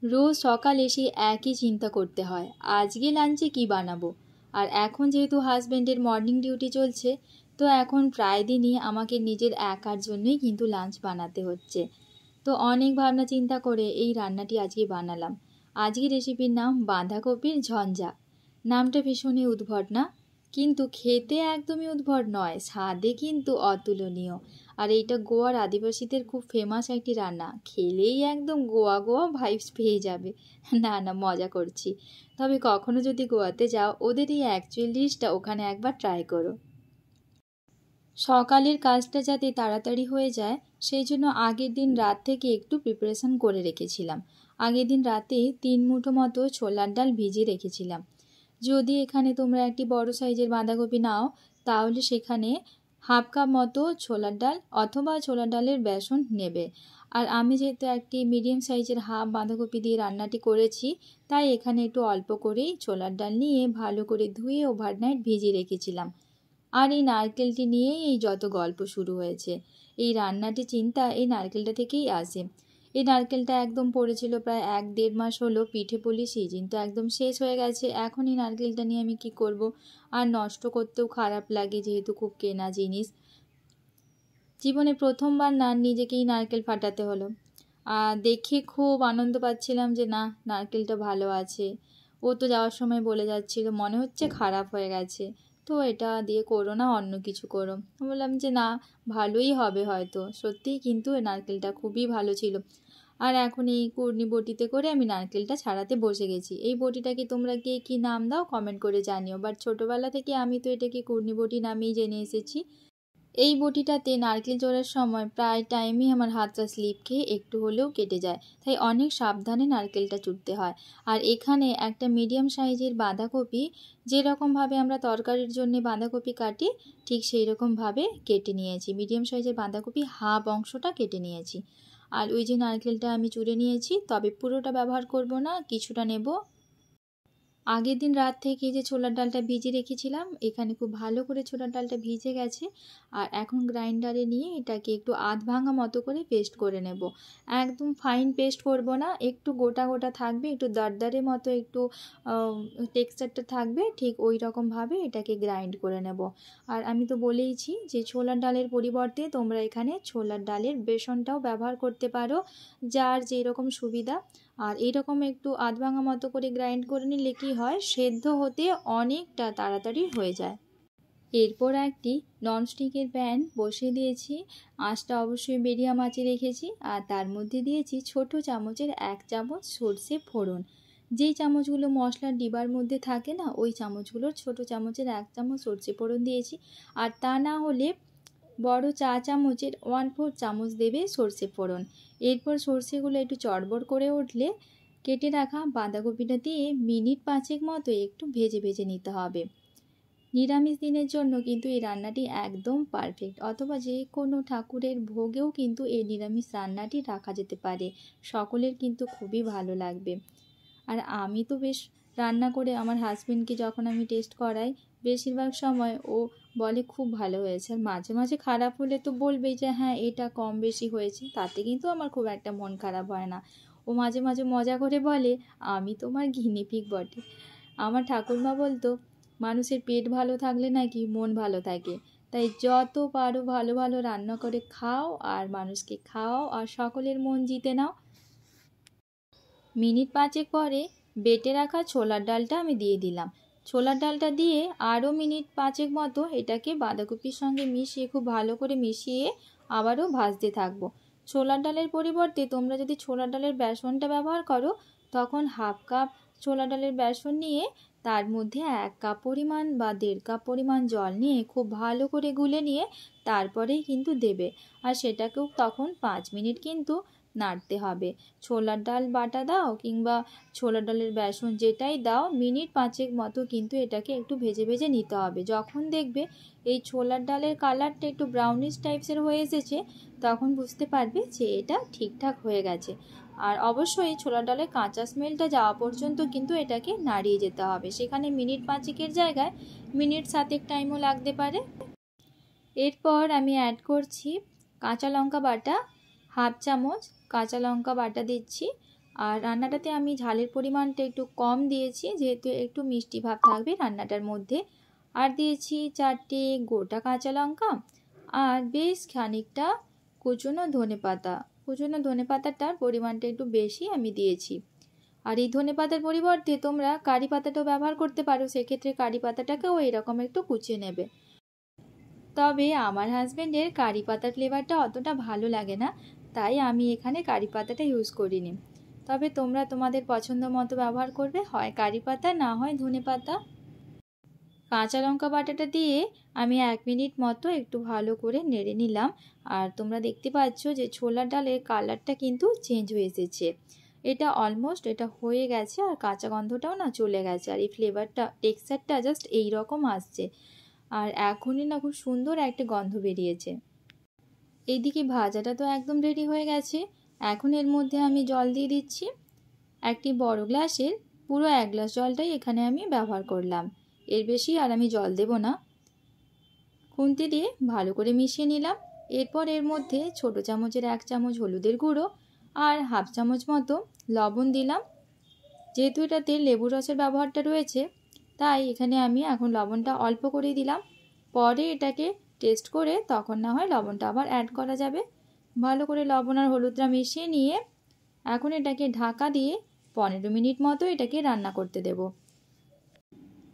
রোজ সকালে সেই একই চিন্তা করতে হয়, আজকে লাঞ্চে কি বানাবো। আর এখন যেহেতু হাজব্যান্ডের মর্নিং ডিউটি চলছে, তো এখন প্রায় দিনই আমাকে নিজের একার জন্যই কিন্তু লাঞ্চ বানাতে হচ্ছে। তো অনেক ভাবনা চিন্তা করে এই রান্নাটি আজকে বানালাম। আজকে রেসিপির নাম বাঁধাকপির ঝঞ্ঝা। নামটা ভীষণই উদ্ভট না? কিন্তু খেতে একদমই উদ্ভট নয়, স্বাদে কিন্তু অতুলনীয়। আর এইটা গোয়ার আদিবাসীদের খুব ফেমাস একটি রান্না, খেলেই একদম গোয়া গোয়া ভাইবস পেয়ে যাবে। না না, মজা করছি। তবে কখনো যদি গোয়াতে যাও, ওদের এই অ্যাকচুয়াল ডিশটা ওখানে একবার ট্রাই করো। সকালের কাজটা যাতে তাড়াতাড়ি হয়ে যায়, সেই জন্য আগের দিন রাত থেকে একটু প্রিপারেশন করে রেখেছিলাম। আগের দিন রাতে 3 মুঠো মতো ছোলার ডাল ভিজিয়ে রেখেছিলাম। যদি এখানে তোমরা একটি বড় সাইজের বাঁধাকপি নাও, তাহলে সেখানে হাফ কাপ মতো ছোলার ডাল অথবা ছোলার ডালের বেসন নেবে। আর আমি যেহেতু একটি মিডিয়াম সাইজের হাফ বাঁধাকপি দিয়ে রান্নাটি করেছি, তাই এখানে একটু অল্প করেই ছোলার ডাল নিয়ে ভালো করে ধুয়ে ওভারনাইট ভিজিয়ে রেখেছিলাম। আর এই নারকেলটি নিয়েই এই যত গল্প শুরু হয়েছে। এই রান্নাটি চিন্তা এই নারকেলটা থেকেই আসে। এই নারকেলটা একদম পড়েছিল প্রায় 1-1.5 মাস হলো, পিঠে পুলি সিজন তো একদম শেষ হয়ে গেছে। এখন এই নারকেলটা নিয়ে আমি কি করব? আর নষ্ট করতেও খারাপ লাগে, যেহেতু খুব কেনা জিনিস। জীবনে প্রথমবার না নিজেকেই নারকেল ফাটাতে হলো। দেখে খুব আনন্দ পাচ্ছিলাম যে না, নারকেলটা ভালো আছে। ও তো যাওয়ার সময় বলে যাচ্ছিল মনে হচ্ছে খারাপ হয়ে গেছে, তো এটা দিয়ে করো না, অন্য কিছু করো। বললাম যে না, ভালোই হবে হয়তো। সত্যিই কিন্তু নারকেলটা খুবই ভালো ছিল। আর এখন এই কুর্নি বটিতে করে আমি নারকেলটা ছাড়াতে বসে গেছি। এই বটিটাকে তোমরা কে কী নাম দাও কমেন্ট করে জানিও, বাট ছোটোবেলা থেকে আমি তো এটাকে কুর্নি বটি নামেই জেনে এসেছি। এই বটিটাতে নারকেল জোড়ার সময় প্রায় টাইমই আমার হাতটা স্লিপ খেয়ে একটু হলেও কেটে যায়, তাই অনেক সাবধানে নারকেলটা চুড়তে হয়। আর এখানে একটা মিডিয়াম সাইজের বাঁধাকপি, যেরকমভাবে আমরা তরকারির জন্য বাঁধাকপি কাটি, ঠিক সেই রকমভাবে কেটে নিয়েছি। মিডিয়াম সাইজের বাঁধাকপি হাফ অংশটা কেটে নিয়েছি। আর ওই যে নারকেলটা আমি চুড়ে নিয়েছি, তবে পুরোটা ব্যবহার করব না, কিছুটা নেব। আগের দিন রাত থেকে যে ছোলার ডালটা ভিজিয়ে রেখেছিলাম, এখানে খুব ভালো করে ছোলার ডালটা ভিজে গেছে। আর এখন গ্রাইন্ডারে নিয়ে এটাকে একটু আধ ভাঙা মতো করে পেস্ট করে নেব। একদম ফাইন পেস্ট করব না, একটু গোটা গোটা থাকবে, একটু দরদরে মতো একটু টেক্সচারটা থাকবে, ঠিক ওই রকমভাবে এটাকে গ্রাইন্ড করে নেব। আর আমি তো বলেইছি যে ছোলার ডালের পরিবর্তে তোমরা এখানে ছোলার ডালের বেসনটাও ব্যবহার করতে পারো, যার যেরকম সুবিধা। আর এইরকম একটু আধ ভাঙা মতো করে গ্রাইন্ড করে নিলে কি হয়, সেদ্ধ হতে অনেকটা তাড়াতাড়ি হয়ে যায়। এরপর একটি ননস্টিকের প্যান বসিয়ে দিয়েছি। আঁচটা অবশ্যই মিডিয়াম আঁচে রেখেছি। আর তার মধ্যে দিয়েছি ছোট চামচের 1 চামচ সর্ষে ফোড়ন। যেই চামচগুলো মশলার ডিবার মধ্যে থাকে না, ওই চামচগুলোর ছোট চামচের 1 চামচ সর্ষে ফোড়ন দিয়েছি। আর তা না হলে বড় চা চামচের 1/4 চামচ দেবে সর্ষে ফোড়ন। এরপর সর্ষেগুলো একটু চড়বড় করে উঠলে কেটে রাখা বাঁধাকপিটা দিয়ে মিনিট 5 মতো একটু ভেজে ভেজে নিতে হবে। নিরামিষ দিনের জন্য কিন্তু এই রান্নাটি একদম পারফেক্ট, অথবা যে কোনো ঠাকুরের ভোগেও কিন্তু এই নিরামিষ রান্নাটি রাখা যেতে পারে, সকলের কিন্তু খুবই ভালো লাগবে। আর আমি তো বেশ রান্না করে আমার হাজবেন্ডকে যখন আমি টেস্ট করাই, বেশিরভাগ সময় ও বলে খুব ভালো হয়েছে। আর মাঝে মাঝে খারাপ হলে তো বলবেই যে হ্যাঁ এটা কম বেশি হয়েছে, তাতে কিন্তু আমার খুব একটা মন খারাপ হয় না। ও মাঝে মাঝে মজা করে বলে আমি তোমার গিনিপিগ বটে। আমার ঠাকুরমা বলতো মানুষের পেট ভালো থাকলে নাকি মন ভালো থাকে। তাই যত পারো ভালো ভালো রান্না করে খাও, আর মানুষকে খাও, আর সকলের মন জিতে নাও। মিনিট 5 পরে বেটে রাখা ছোলার ডালটা আমি দিয়ে দিলাম। ছোলার ডালটা দিয়ে আরও মিনিট 5 মতো এটাকে বাঁধাকপির সঙ্গে মিশিয়ে খুব ভালো করে মিশিয়ে আবারও ভাজতে থাকবো। ছোলার ডালের পরিবর্তে তোমরা যদি ছোলার ডালের বেসনটা ব্যবহার করো, তখন হাফ কাপ ছোলার ডালের বেসন নিয়ে তার মধ্যে 1 কাপ পরিমাণ বা 1.5 কাপ পরিমাণ জল নিয়ে খুব ভালো করে গুলে নিয়ে তারপরেই কিন্তু দেবে। আর সেটাকেও তখন 5 মিনিট কিন্তু নাড়তে হবে। ছোলার ডাল বাটা দাও কিংবা ছোলার ডালের বেসন যেটাই দাও, মিনিট 5 মতো কিন্তু এটাকে একটু ভেজে ভেজে নিতে হবে। যখন দেখবে এই ছোলার ডালের কালারটা একটু ব্রাউনিশ টাইপসের হয়ে এসেছে, তখন বুঝতে পারবে যে এটা ঠিকঠাক হয়ে গেছে। আর অবশ্যই ছোলার ডালের কাঁচা স্মেলটা যাওয়া পর্যন্ত কিন্তু এটাকে নাড়িয়ে যেতে হবে। সেখানে মিনিট 5 জায়গায় মিনিট 7 টাইমও লাগতে পারে। এরপর আমি অ্যাড করছি কাঁচা লঙ্কা বাটা, হাফ চামচ কাঁচা লঙ্কা বাটা দিচ্ছি। আর রান্নাটাতে আমি ঝালের পরিমাণটা একটু কম দিয়েছি, যেহেতু একটু মিষ্টি ভাব থাকবে রান্নাটার মধ্যে। আর দিয়েছি 4টে গোটা কাঁচা লঙ্কা আর বেশ খানিকটা কুচনো ধনেপাতা। কুচনো ধনেপাতাটার পরিমাণটা একটু বেশি আমি দিয়েছি। আর এই ধনেপাতার পরিবর্তে তোমরা কারি পাতাটাও ব্যবহার করতে পারো, সেক্ষেত্রে কারি পাতাটাকেও এরকম একটু কুচিয়ে নেবে। তবে আমার হাজব্যান্ডের কারি পাতার ফ্লেভারটা অতটা ভালো লাগে না, তাই আমি এখানে কারি পাতাটা ইউজ করিনি। তবে তোমরা তোমাদের পছন্দ মতো ব্যবহার করবে, হয় কারি পাতা না হয় ধনে পাতা। কাঁচা লঙ্কা বাটাটা দিয়ে আমি 1 মিনিট মতো একটু ভালো করে নেড়ে নিলাম। আর তোমরা দেখতে পাচ্ছ যে ছোলার ডালের কালারটা কিন্তু চেঞ্জ হয়ে এসেছে। এটা অলমোস্ট এটা হয়ে গেছে, আর কাঁচা গন্ধটাও না চলে গেছে, আর এই ফ্লেভারটা টেক্সচারটা জাস্ট এই রকম আসছে। আর এখনই না খুব সুন্দর একটা গন্ধ বেরিয়েছে। এইদিকে ভাজাটা তো একদম রেডি হয়ে গেছে। এখন এর মধ্যে আমি জল দিয়ে দিচ্ছি। একটি বড় গ্লাসের পুরো 1 গ্লাস জলটাই এখানে আমি ব্যবহার করলাম, এর বেশি আর আমি জল দেব না। খুন্তি দিয়ে ভালো করে মিশিয়ে নিলাম। এরপর এর মধ্যে ছোট চামচের 1 চামচ হলুদের গুঁড়ো আর হাফ চামচ মতো লবণ দিলাম। যেহেতু এটাতে লেবুর রসের ব্যবহারটা রয়েছে, তাই এখানে আমি এখন লবণটা অল্প করে দিলাম। পরে এটাকে টেস্ট করে তখন না হয় লবণটা আবার অ্যাড করা যাবে। ভালো করে লবণ আর হলুদটা মিশিয়ে নিয়ে এখন এটাকে ঢাকা দিয়ে 15 মিনিট মতো এটাকে রান্না করতে দেব।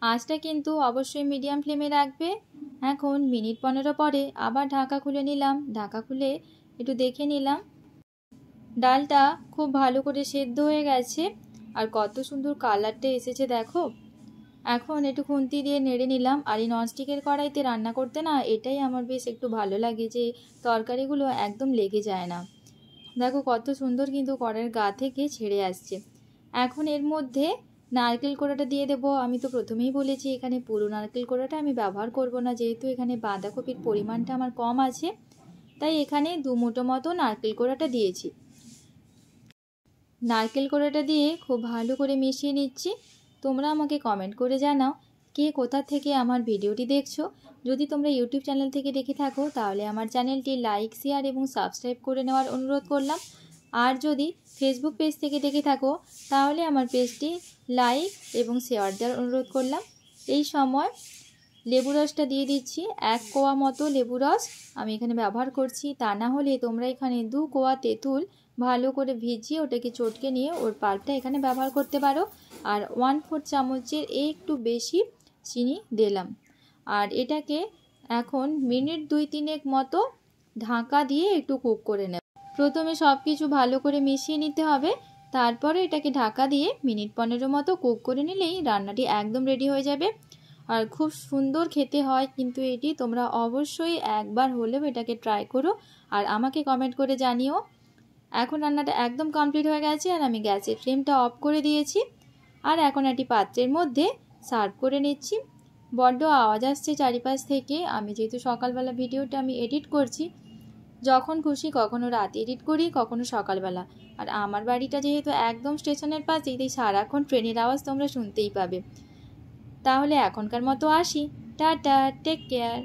আঁচটা কিন্তু অবশ্যই মিডিয়াম ফ্লেমে রাখবে। এখন মিনিট 15 পরে আবার ঢাকা খুলে নিলাম। ঢাকা খুলে একটু দেখে নিলাম, ডালটা খুব ভালো করে সেদ্ধ হয়ে গেছে আর কত সুন্দর কালারটা এসেছে দেখো। এখন একটু খুন্তি দিয়ে নেড়ে নিলাম। আর এই ননস্টিকের কড়াইতে রান্না করতে না এটাই আমার বেশ একটু ভালো লাগে, যে তরকারিগুলো একদম লেগে যায় না। দেখো কত সুন্দর কিন্তু কড়াইয়ের গা থেকে ছেড়ে আসছে। এখন এর মধ্যে নারকেল কোড়াটা দিয়ে দেবো। আমি তো প্রথমেই বলেছি এখানে পুরো নারকেল কোড়াটা আমি ব্যবহার করব না, যেহেতু এখানে বাঁধাকপির পরিমাণটা আমার কম আছে, তাই এখানে 2 মুঠো মতো নারকেল কোড়াটা দিয়েছি। নারকেল কোড়াটা দিয়ে খুব ভালো করে মিশিয়ে নিচ্ছি। তোমরা আমাকে কমেন্ট করে জানাও কে কোথা থেকে আমার ভিডিওটি দেখছো। যদি তোমরা ইউটিউব চ্যানেল থেকে দেখে থাকো তাহলে আমার চ্যানেলটি লাইক, শেয়ার এবং সাবস্ক্রাইব করে নেওয়ার অনুরোধ করলাম। আর যদি ফেসবুক পেজ থেকে দেখে থাকো তাহলে আমার পেজটি লাইক এবং শেয়ার দেওয়ার অনুরোধ করলাম। এই সময় লেবু রসটা দিয়ে দিচ্ছি। 1 কোয়া মতো লেবু রস আমি এখানে ব্যবহার করছি, তা না হলে তোমরা এখানে 2 কোয়া তেঁতুল ভালো করে ভিজিয়ে ওটাকে চটকে নিয়ে ওর পাল্পটা এখানে ব্যবহার করতে পারো। আর 1/4 চামচের একটু বেশি চিনি দিলাম। আর এটাকে এখন মিনিট 2-3 মতো ঢাকা দিয়ে একটু কুক করে নেব। প্রথমে সব কিছু ভালো করে মিশিয়ে নিতে হবে, তারপরে এটাকে ঢাকা দিয়ে মিনিট 15 মতো কুক করে নিলেই রান্নাটি একদম রেডি হয়ে যাবে। আর খুব সুন্দর খেতে হয় কিন্তু এটি, তোমরা অবশ্যই একবার হলেও এটাকে ট্রাই করো আর আমাকে কমেন্ট করে জানিও। এখন রান্নাটা একদম কমপ্লিট হয়ে গেছে আর আমি গ্যাসের ফ্লেমটা অফ করে দিয়েছি। আর এখন একটি পাত্রের মধ্যে সার্ভ করে নিচ্ছি। বড্ড আওয়াজ আসছে চারিপাশ থেকে, আমি যেহেতু সকালবেলা ভিডিওটা আমি এডিট করছি, যখন খুশি কখনো রাতে এডিট করি কখনো সকালবেলা। আর আমার বাড়িটা যেহেতু একদম স্টেশনের পাশেই, তাই সারাক্ষণ ট্রেনের আওয়াজ তোমরা শুনতেই পাবে। তাহলে এখনকার মতো আসি, টাটা, টেক কেয়ার।